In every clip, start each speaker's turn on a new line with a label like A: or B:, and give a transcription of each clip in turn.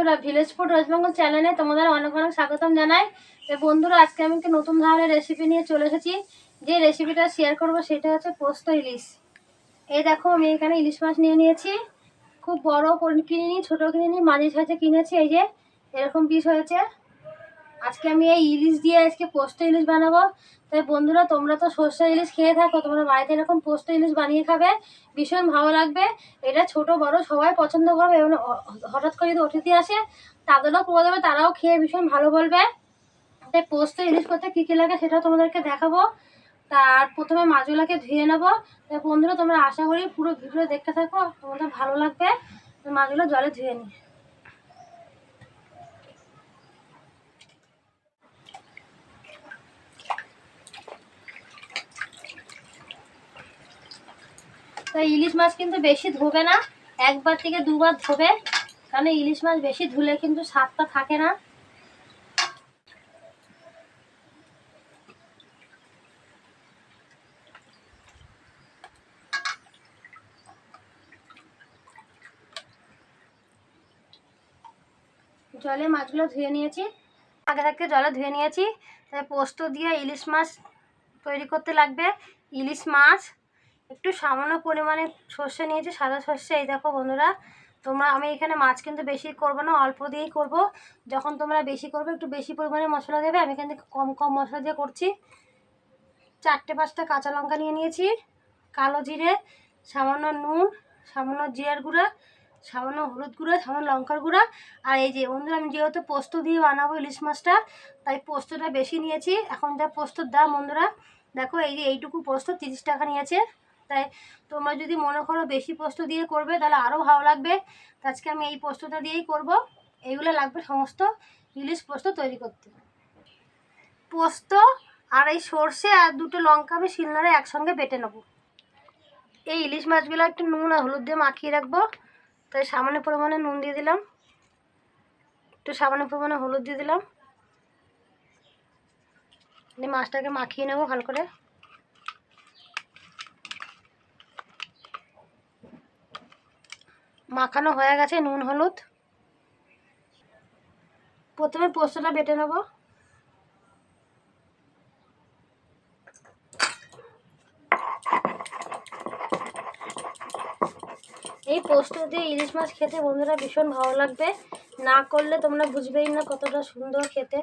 A: বন্ধুরা, village food waste Bengal চ্যানেলে তোমাদের অনেক অনেক স্বাগতম জানাই। তো বন্ধুরা, আজকে আমি একটা নতুন ধরনের রেসিপি নিয়ে চলে এসেছি। যে রেসিপিটা শেয়ার করব সেটা হচ্ছে পোস্ত ইলিশ। এই দেখো, আমি এখানে ইলিশ মাছ নিয়ে নিয়েছি। খুব বড় কিনিনি, ছোটো কিনিনি, মাঝি সাইজে কিনেছি। এই যে এরকম পিস হয়েছে। আজকে আমি এই ইলিশ দিয়ে আজকে পোস্ত ইলিশ বানাবো। তাই বন্ধুরা, তোমরা তো সর্ষে ইলিশ খেয়ে থাকো, তোমরা বাড়িতে এরকম পোস্ত ইলিশ বানিয়ে খাবে, ভীষণ ভালো লাগবে। এটা ছোট বড় সবাই পছন্দ করবে এবং হঠাৎ করে যদি অতিথি আসে তাদেরও করে দেবে, তারাও খেয়ে ভীষণ ভালো বলবে। তাই পোস্ত ইলিশ করতে কী কী লাগে সেটাও তোমাদেরকে দেখাবো। তার প্রথমে মাছগুলোকে ধুয়ে নেবো। তাই বন্ধুরা, তোমরা আশা করি পুরো ভিডিও দেখতে থাকো, তোমাদের ভালো লাগবে। মাছগুলো জলে ধুয়ে নিই। তো ইলিশ মাছ কিন্তু বেশি ধোবে না, একবার থেকে দুবার ধোবে, কারণ ইলিশ মাছ বেশি ধুলে কিন্তু স্বাদটা থাকে না। জলে মাছগুলো ধুয়ে নিয়েছি, আগে থাকতে জলে ধুয়ে নিয়েছি। তাই পোস্ত দিয়ে ইলিশ মাছ তৈরি করতে লাগবে। ইলিশ মাছ, একটু সামান্য পরিমাণে সর্ষে নিয়েছি, সাদা সর্ষে। এই দেখো বন্ধুরা, আমি এখানে মাছ কিন্তু বেশি করবো না, অল্প দিয়েই করব। যখন তোমরা বেশি করবে একটু বেশি পরিমাণে মশলা দেবে, আমি এখানে কম কম মশলা দিয়ে করছি। 4-5টা কাঁচা লঙ্কা নিয়ে নিয়েছি, কালো জিরে, সামান্য নুন, সামান্য জিরার গুঁড়া, সামান্য হলুদ গুঁড়া, সামান্য লঙ্কার গুঁড়া। আর এই যে বন্ধুরা, আমি যেহেতু পোস্ত দিয়ে বানাবো ইলিশ মাছটা, তাই পোস্তটা বেশি নিয়েছি। এখন যা পোস্তর দাম বন্ধুরা, দেখো এই যে এইটুকু পোস্ত 30 টাকা নিয়েছে। তাই তোমরা যদি মনে করো বেশি পোস্ত দিয়ে করবে তাহলে আরও ভালো লাগবে। আজকে আমি এই পোস্তটা দিয়েই করব। এইগুলো লাগবে সমস্ত ইলিশ পোস্ত তৈরি করতে। পোস্ত আর এই সর্ষে আর 2টো লঙ্কা আমি শিলনোড়ায় একসঙ্গে বেটে নেব। এই ইলিশ মাছগুলো একটু নুন আর হলুদ দিয়ে মাখিয়ে রাখবো। তাই সামান্য পরিমাণে নুন দিয়ে দিলাম, একটু সামান্য পরিমাণে হলুদ দিয়ে দিলাম। মাছটাকে মাখিয়ে নেব ভালো করে। মাখানো হয়ে গেছে নুন হলুদ। প্রথমে পোস্তটা বেটে নেব। এই পোস্ত দিয়ে ইলিশ মাছ খেতে বন্ধুরা ভীষণ ভালো লাগবে, না করলে তোমরা বুঝবেই না কতটা সুন্দর খেতে।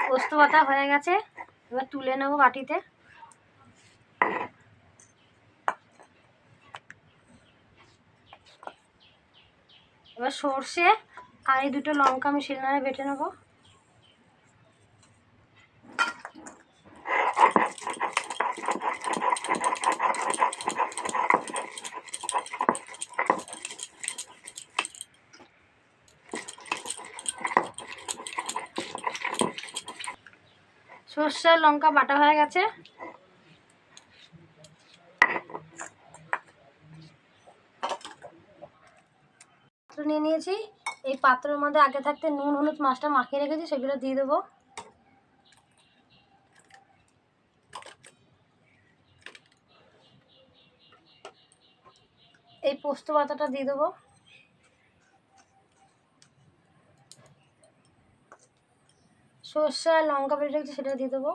A: পোস্ত বাটা হয়ে গেছে, এবার তুলে নেব বাটিতে। এবার সর্ষে আর এই 2টো লঙ্কা আমি শিলনোড়ায় বেটে নেব। সর্ষে আর লঙ্কা বাটা হয়ে গেছে। পাত্র নিয়ে নিয়েছি, এই পাত্রের মধ্যে আগে থাকতে নুন হলুদ মাছটা মাখিয়ে রেখেছি, সেগুলো দিয়ে দেবো। এই পোস্ত বাটাটা দিয়ে দেবো। সর্ষে আর লঙ্কা বেটে রেখেছি, সেটা দিয়ে দেবো।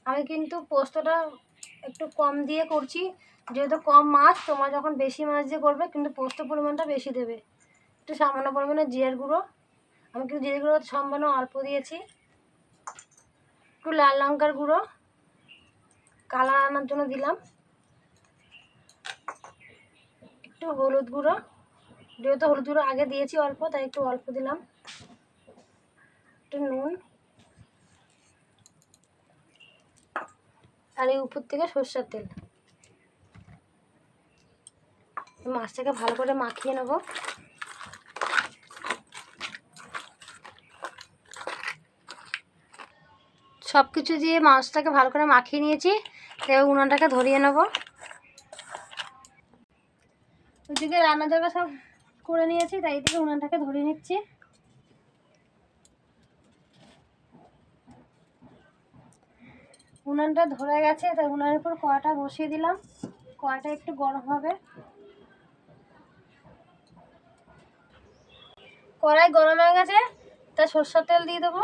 A: আমি কিন্তু পোস্তটা একটু কম দিয়ে করছি, যেহেতু কম মাছ। তোমরা যখন বেশি মাছ দিয়ে করবে কিন্তু পোস্ত পরিমাণটা বেশি দেবে। একটু সামান্য পরিমাণে জিরার গুঁড়ো, আমি কিন্তু জিরে গুঁড়ো সামান্য অল্প দিয়েছি। একটু লাল লঙ্কার গুঁড়ো কালার আনার জন্য দিলাম। একটু হলুদ গুঁড়ো, যেহেতু হলুদ গুঁড়ো আগে দিয়েছি অল্প, তাই একটু অল্প দিলাম। একটু নুন, আর এই উপর থেকে সরষের তেল। মাছটাকে ভালো করে মাখিয়ে নেব। সব কিছু দিয়ে মাছটাকে ভালো করে মাখিয়ে নিয়েছি। এবার উনানটাকে ধরিয়ে নেব। ওইদিকে রান্না জায়গা সব করে নিয়েছি, তাই এদিকে উনানটাকে ধরিয়ে নিচ্ছি। উনানটা ধরে গেছে, তাই উনানের উপর কড়াটা বসিয়ে দিলাম। কড়াটা একটু গরম হবে। কড়াই গরম হয়ে গেছে, তাই সরষের তেল দিয়ে দেবো।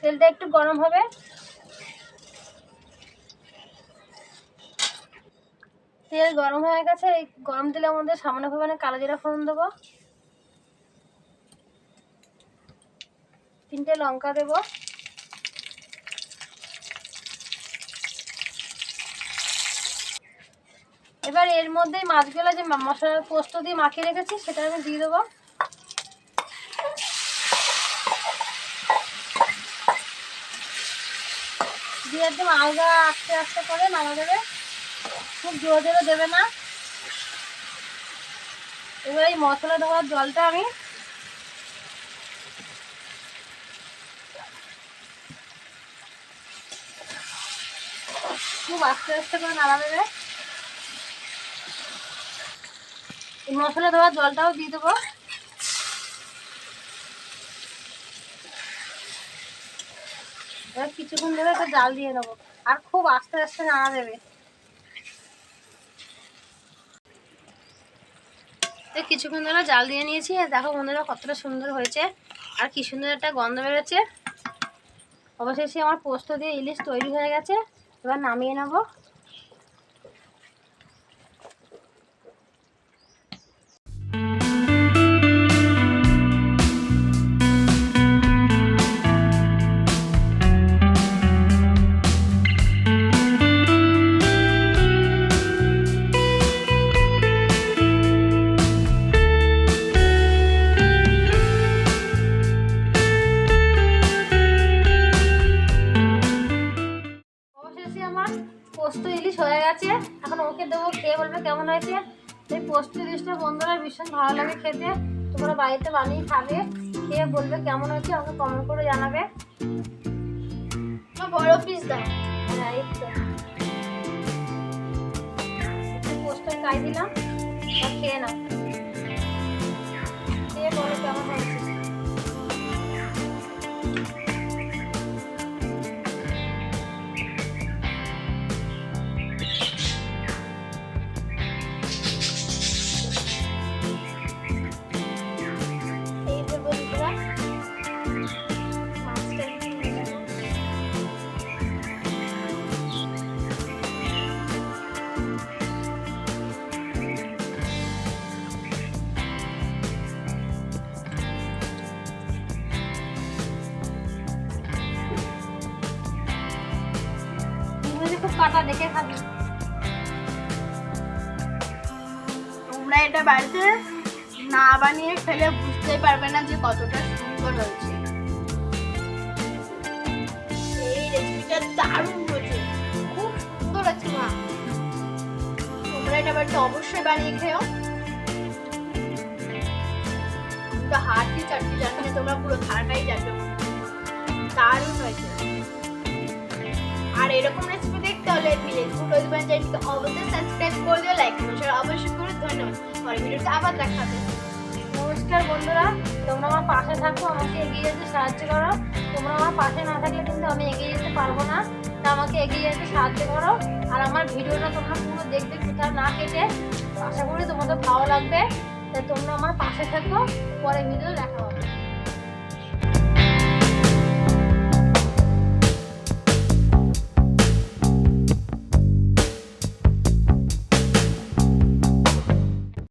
A: তেলটা একটু গরম হবে। তেল গরম হয়ে গেছে, এই গরম তেলের মধ্যে সামান্য পরিমাণে কালো জিরা ফোড়ন দেবো। 3টে লঙ্কা দেবো। এবার এর মধ্যে মাছগুলো যে মশলার পোস্ত দিয়ে মাখিয়ে রেখেছি সেটা আমি দিয়ে দেবো। দিয়ে একদম আলগা আস্তে আস্তে করে নামা দেবে, খুব জোরে জোরে দেবে না। এবার এই মশলা দেওয়ার জলটা আমি খুব আস্তে আস্তে করে নাড়া দেবে। এই মশলা দেওয়ার জলটাও দিয়ে দেবো। এবার কিছুক্ষণ ধরে একটা জাল দিয়ে দেবো, আর খুব আস্তে আস্তে নাড়া দেবে। কিছুক্ষণ ধরে জাল দিয়ে নিয়েছি, আর দেখো বন্ধুরা কতটা সুন্দর হয়েছে, আর কি সুন্দর একটা গন্ধ বেরোচ্ছে। অবশেষে আমার পোস্ত দিয়ে ইলিশ তৈরি হয়ে গেছে। এবার নামিয়ে নেব। আমার পোস্ত ইলিশ হয়ে গেছে, এখন ওকে দেবো, খেয়ে বলবে কেমন হয়েছে। এই পোস্ত ইলিশটা বন্ধুরা ভীষণ ভালো লাগে খেতে। তোমরা বাড়িতে বানিয়ে খাবে, খেয়ে বলবে কেমন হয়েছে, আমাকে কমেন্ট করে জানাবে। বড় পিস দাও। হ্যাঁ, এই তো পোস্ত খাই দিলাম, খেয়ে নাও, খেয়ে বলো কেমন হয়েছে। খুব কাটা দেখে খাবি।
B: তোমরা এটা বাড়িতে না বানিয়ে খেলে বুঝতেই পারবে না যে কতটা সুন্দর হয়েছে। এই রেসিপিটা দারুণ হয়েছে, খুব সুন্দর আছে মা। তোমরা এটা বাড়িতে অবশ্যই বানিয়ে খেও। হাড়টি চারটি জানলে তোমরা পুরো ধারাটাই জানবে, দারুণ হয়েছে। আর এরকম রেসিপি দেখতে হলে ভিলেজ ফুড ওয়েলকাম চ্যানেলকে অবশ্যই সাবস্ক্রাইব করে দিও, লাইক করে শেয়ার অবশ্যই করে। ধন্যবাদ। পরের ভিডিওতে আবার দেখা হবে।
A: নমস্কার বন্ধুরা, তোমরা আমার পাশে থাকো, আমাকে এগিয়ে যেতে সাহায্য করো। তোমরা আমার পাশে না থাকলে কিন্তু আমি এগিয়ে যেতে পারবো না, তা আমাকে এগিয়ে যেতে সাহায্য করো। আর আমার ভিডিওটা তোমরা পুরো দেখবে, কোথাও না কেটে। আশা করি তোমাদের ভালো লাগবে, তাই তোমরা আমার পাশে থাকো। পরের ভিডিও দেখা হবে।